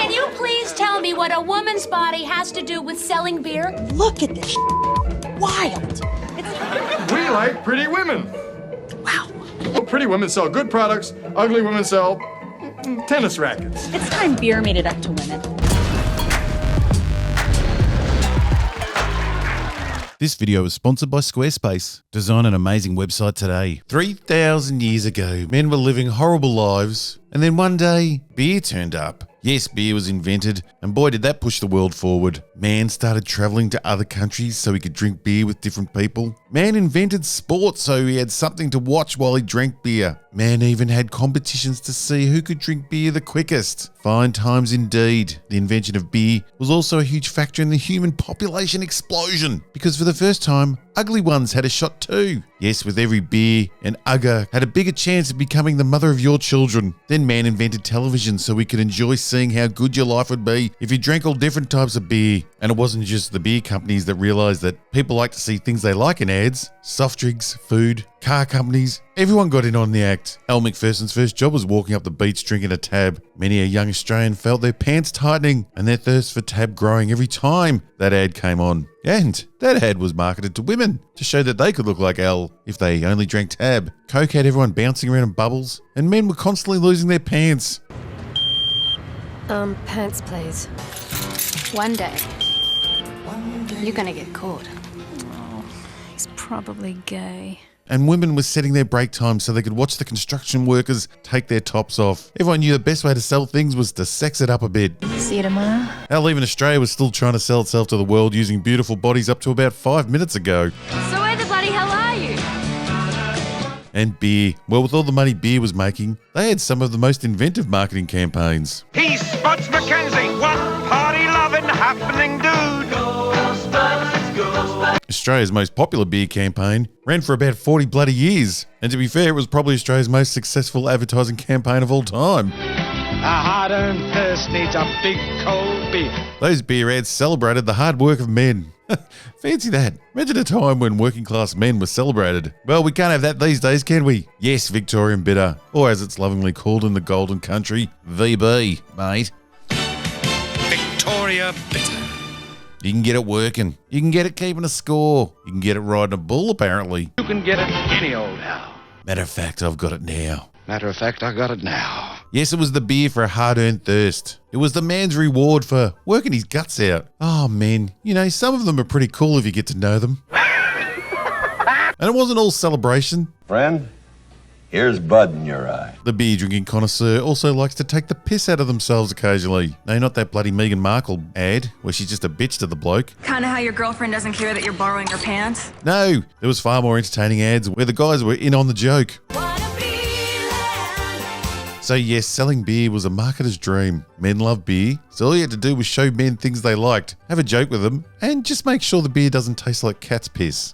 Can you please tell me what a woman's body has to do with selling beer? Look at this wild. We like pretty women. Wow. Pretty women sell good products. Ugly women sell tennis rackets. It's time beer made it up to women. This video is sponsored by Squarespace. Design an amazing website today. 3,000 years ago, men were living horrible lives, and then one day, beer turned up. Yes, beer was invented, and boy did that push the world forward. Man started traveling to other countries so he could drink beer with different people. Man invented sports so he had something to watch while he drank beer. Man even had competitions to see who could drink beer the quickest. Fine times indeed. The invention of beer was also a huge factor in the human population explosion, because for the first time, ugly ones had a shot too. Yes, with every beer, an ugger had a bigger chance of becoming the mother of your children. Then man invented television so we could enjoy seeing how good your life would be if you drank all different types of beer. And it wasn't just the beer companies that realized that people like to see things they like in ads. Soft drinks, food, car companies, everyone got in on the act. Al McPherson's first job was walking up the beach drinking a tab. Many a young Australian felt their pants tightening and their thirst for tab growing every time that ad came on. And that ad was marketed to women to show that they could look like Al if they only drank tab. Coke had everyone bouncing around in bubbles, and men were constantly losing their pants. Pants, please. One day, you're gonna get caught. Oh, he's probably gay. And women were setting their break time so they could watch the construction workers take their tops off. Everyone knew the best way to sell things was to sex it up a bit. See you tomorrow. Hell, even Australia was still trying to sell itself to the world using beautiful bodies up to about 5 minutes ago. So where the bloody hell are you? And beer. Well, with all the money beer was making, they had some of the most inventive marketing campaigns. He's Spuds McKenzie, one party-loving, happening dude. Australia's most popular beer campaign ran for about 40 bloody years. And to be fair, it was probably Australia's most successful advertising campaign of all time. A hard-earned thirst needs a big cold beer. Those beer ads celebrated the hard work of men. Fancy that. Imagine a time when working class men were celebrated. Well, we can't have that these days, can we? Yes, Victorian Bitter, or as it's lovingly called in the Golden Country, VB, mate. Victoria Bitter. You can get it working. You can get it keeping a score. You can get it riding a bull, apparently. You can get it any old how. Matter of fact, I've got it now. Matter of fact, I got it now. Yes, it was the beer for a hard-earned thirst. It was the man's reward for working his guts out. Oh, men, you know, some of them are pretty cool if you get to know them. And it wasn't all celebration. Friend, here's Bud in your eye. The beer-drinking connoisseur also likes to take the piss out of themselves occasionally. No, not that bloody Meghan Markle ad, where she's just a bitch to the bloke. Kinda how your girlfriend doesn't care that you're borrowing her pants? No, there was far more entertaining ads where the guys were in on the joke. So yes, selling beer was a marketer's dream. Men love beer, so all you had to do was show men things they liked, have a joke with them, and just make sure the beer doesn't taste like cat's piss.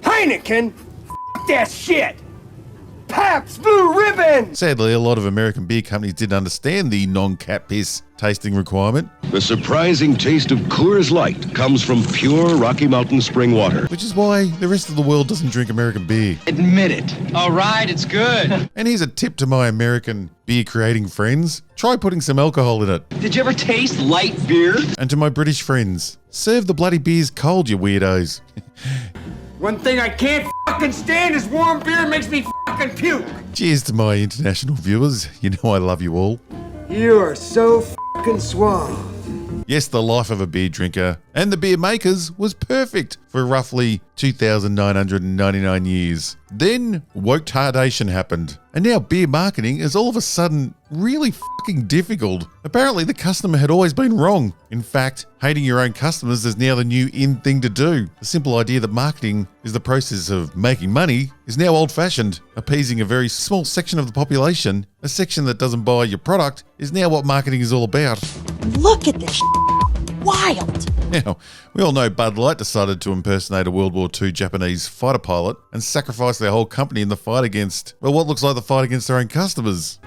Heineken? F that shit! Pabst Blue Ribbon! Sadly, a lot of American beer companies didn't understand the non-cat piss tasting requirement. The surprising taste of Coors Light comes from pure Rocky Mountain spring water. Which is why the rest of the world doesn't drink American beer. Admit it. All right, it's good. And here's a tip to my American beer creating friends. Try putting some alcohol in it. Did you ever taste light beer? And to my British friends, serve the bloody beers cold, you weirdos. One thing I can't fucking stand is warm beer makes me fucking puke. Cheers to my international viewers. You know I love you all. You are so fucking suave. Yes, the life of a beer drinker and the beer makers was perfect for roughly 2,999 years. Then woke-tardation happened, and now beer marketing is all of a sudden really fucking difficult. Apparently the customer had always been wrong. In fact, hating your own customers is now the new in thing to do. The simple idea that marketing is the process of making money is now old-fashioned. Appeasing a very small section of the population, a section that doesn't buy your product, is now what marketing is all about. Look at this wild. Now, we all know Bud Light decided to impersonate a World War II Japanese fighter pilot and sacrifice their whole company in the fight against, well, what looks like the fight against their own customers.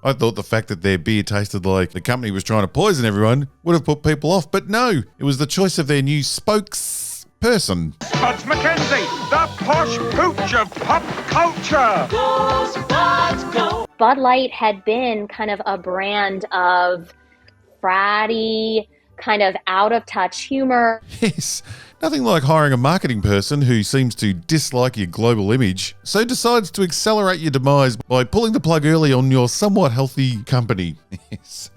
I thought the fact that their beer tasted like the company was trying to poison everyone would have put people off, but no, it was the choice of their new spokesperson. Spuds McKenzie, the posh pooch of pop culture. Bud Light had been kind of a brand of fratty, kind of out of touch humor. Yes, nothing like hiring a marketing person who seems to dislike your global image, so decides to accelerate your demise by pulling the plug early on your somewhat healthy company. Yes.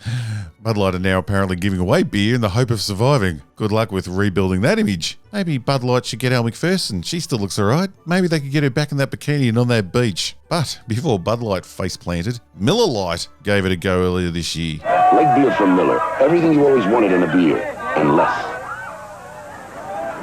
Bud Light are now apparently giving away beer in the hope of surviving. Good luck with rebuilding that image. Maybe Bud Light should get Elle McPherson. She still looks alright. Maybe they could get her back in that bikini and on that beach. But before Bud Light face planted, Miller Lite gave it a go earlier this year. Like beer from Miller. Everything you always wanted in a beer, and less.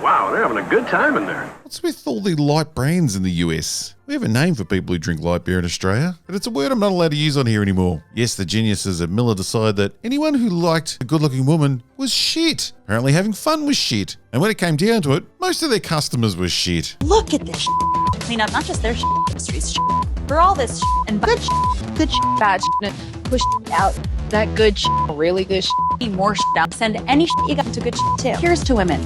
Wow, they're having a good time in there. What's with all the light brands in the US? We have a name for people who drink light beer in Australia, but it's a word I'm not allowed to use on here anymore. Yes, the geniuses at Miller decided that anyone who liked a good-looking woman was shit. Apparently having fun was shit. And when it came down to it, most of their customers were shit. Look at this Clean up not just their industry's for all this and good bad push out that good really good more out. Send any you got to good too. Here's to women.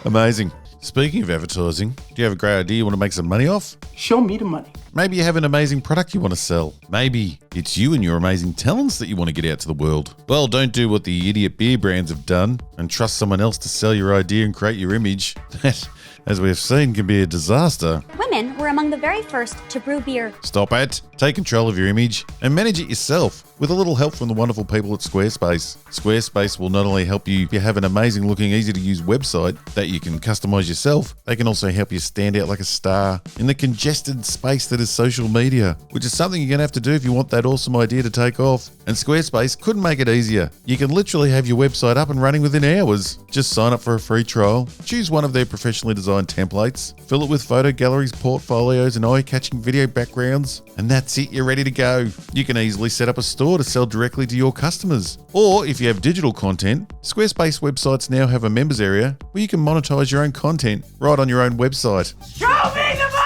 Amazing. Speaking of advertising, do you have a great idea you want to make some money off? Show me the money. Maybe you have an amazing product you want to sell. Maybe it's you and your amazing talents that you want to get out to the world. Well, don't do what the idiot beer brands have done and trust someone else to sell your idea and create your image. That, as we have seen, can be a disaster. Women were among the very first to brew beer. Stop it. Take control of your image and manage it yourself with a little help from the wonderful people at Squarespace. Squarespace will not only help you if you have an amazing looking, easy to use website that you can customize yourself, they can also help you stand out like a star in the congested space that is social media, which is something you're going to have to do if you want that awesome idea to take off. And Squarespace couldn't make it easier. You can literally have your website up and running within hours. Just sign up for a free trial, choose one of their professionally designed templates, fill it with photo galleries, portfolios, and eye-catching video backgrounds, and that's it, you're ready to go. You can easily set up a store to sell directly to your customers. Or if you have digital content, Squarespace websites now have a members area where you can monetize your own content right on your own website. Show me the money!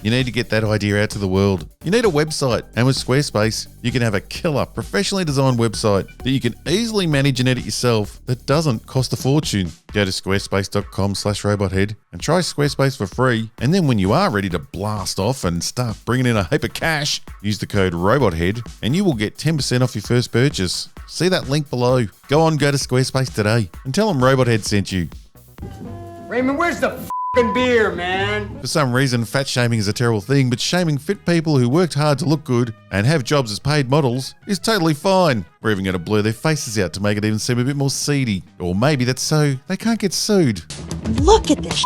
You need to get that idea out to the world. You need a website, and with Squarespace, you can have a killer, professionally designed website that you can easily manage and edit yourself that doesn't cost a fortune. Go to squarespace.com/robothead and try Squarespace for free. And then when you are ready to blast off and start bringing in a heap of cash, use the code ROBOTHEAD and you will get 10% off your first purchase. See that link below. Go to Squarespace today and tell them Robothead sent you. Raymond, where's the f***ing beer, man? For some reason, fat shaming is a terrible thing, but shaming fit people who worked hard to look good and have jobs as paid models is totally fine. We're even going to blur their faces out to make it even seem a bit more seedy. Or maybe that's so they can't get sued. Look at this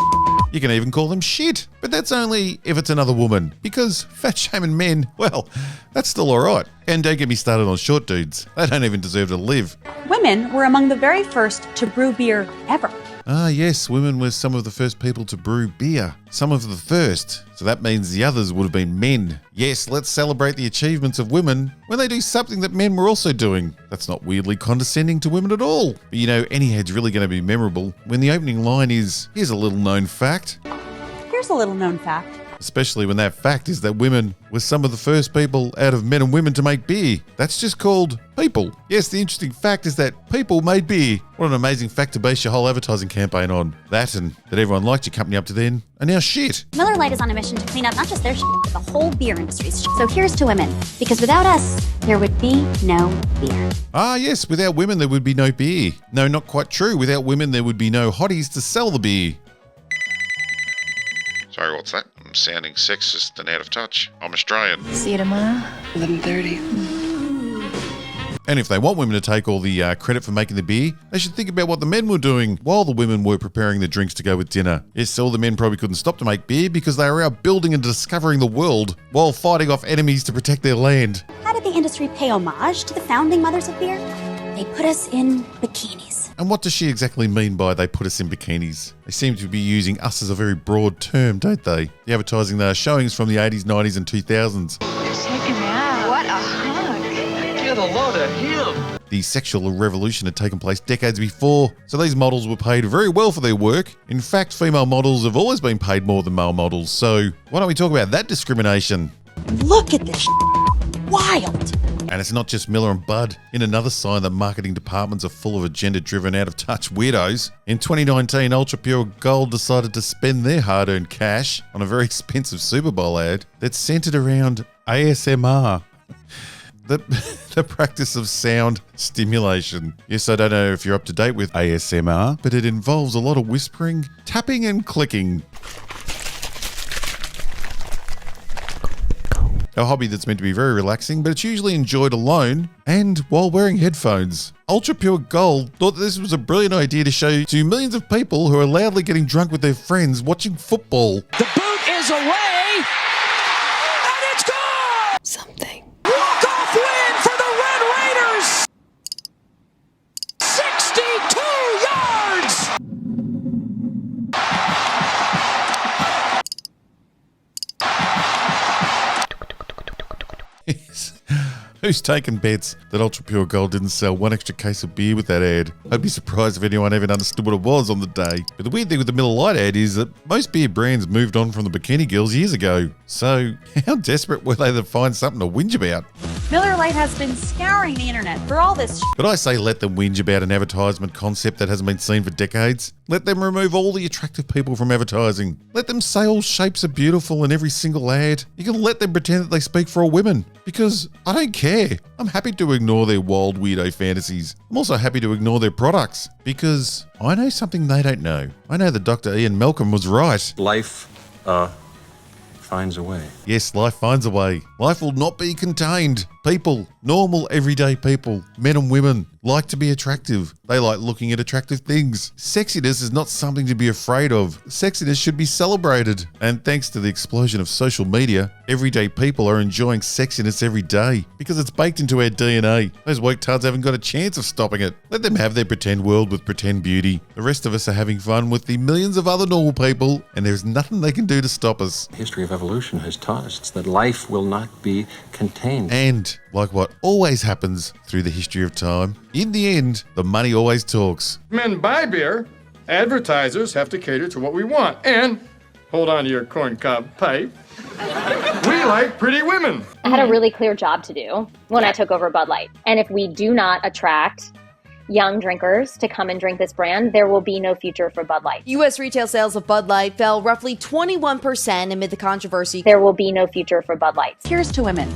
You can even call them shit, but that's only if it's another woman, because fat shaming men, well, that's still alright. And don't get me started on short dudes. They don't even deserve to live. Women were among the very first to brew beer ever. Ah yes, women were some of the first people to brew beer. Some of the first. So that means the others would have been men. Yes, let's celebrate the achievements of women when they do something that men were also doing. That's not weirdly condescending to women at all. But you know, any head's really going to be memorable when the opening line is, here's a little known fact. Here's a little known fact. Especially when that fact is that women were some of the first people out of men and women to make beer. That's just called people. Yes, the interesting fact is that people made beer. What an amazing fact to base your whole advertising campaign on. That and that everyone liked your company up to then are now shit. Miller Lite is on a mission to clean up not just their but the whole beer industry's So here's to women, because without us, there would be no beer. Ah yes, without women there would be no beer. No, not quite true. Without women there would be no hotties to sell the beer. Sorry, what's that? I'm sounding sexist and out of touch. I'm Australian. See you tomorrow. 11:30. And if they want women to take all the credit for making the beer, they should think about what the men were doing while the women were preparing the drinks to go with dinner. Yes, all the men probably couldn't stop to make beer because they were out building and discovering the world while fighting off enemies to protect their land. How did the industry pay homage to the founding mothers of beer? They put us in bikinis. And what does she exactly mean by they put us in bikinis? They seem to be using us as a very broad term, don't they? The advertising they are showing is from the 80s, 90s and 2000s. Check him out. What a hug. Get a load of him. The sexual revolution had taken place decades before, so these models were paid very well for their work. In fact, female models have always been paid more than male models, so why don't we talk about that discrimination? Look at this wild. And it's not just Miller and Bud. In another sign that marketing departments are full of agenda-driven, out-of-touch weirdos, in 2019, Ultra Pure Gold decided to spend their hard-earned cash on a very expensive Super Bowl ad that's centered around ASMR. The practice of sound stimulation. Yes, I don't know if you're up to date with ASMR, but it involves a lot of whispering, tapping, and clicking. A hobby that's meant to be very relaxing, but it's usually enjoyed alone and while wearing headphones. Ultra Pure Gold thought that this was a brilliant idea to show to millions of people who are loudly getting drunk with their friends watching football. The boot is away, and it's gone! Something. Walk-off win for the Red Raiders! 62 yards! Who's taken bets that Ultra Pure Gold didn't sell one extra case of beer with that ad? I'd be surprised if anyone even understood what it was on the day. But the weird thing with the Miller Lite ad is that most beer brands moved on from the Bikini Girls years ago. So how desperate were they to find something to whinge about? Miller Lite has been scouring the internet for all this But I say let them whinge about an advertisement concept that hasn't been seen for decades. Let them remove all the attractive people from advertising. Let them say all shapes are beautiful in every single ad. You can let them pretend that they speak for all women. Because I don't care. I'm happy to ignore their wild weirdo fantasies. I'm also happy to ignore their products. Because I know something they don't know. I know that Dr. Ian Malcolm was right. Life, finds a way. Yes, life finds a way. Life will not be contained. People, normal everyday people, men and women, like to be attractive. They like looking at attractive things. Sexiness is not something to be afraid of. Sexiness should be celebrated. And thanks to the explosion of social media, everyday people are enjoying sexiness every day because it's baked into our DNA. Those woke tards haven't got a chance of stopping it. Let them have their pretend world with pretend beauty. The rest of us are having fun with the millions of other normal people, and there's nothing they can do to stop us. The history of evolution has taught us that life will not be contained. And like what always happens through the history of time, in the end, the money always talks. Men buy beer, advertisers have to cater to what we want. And, hold on to your corncob pipe, we like pretty women. I had a really clear job to do when I took over Bud Light. And if we do not attract young drinkers to come and drink this brand, there will be no future for Bud Light. U.S. retail sales of Bud Light fell roughly 21% amid the controversy. There will be no future for Bud Light. Here's to women.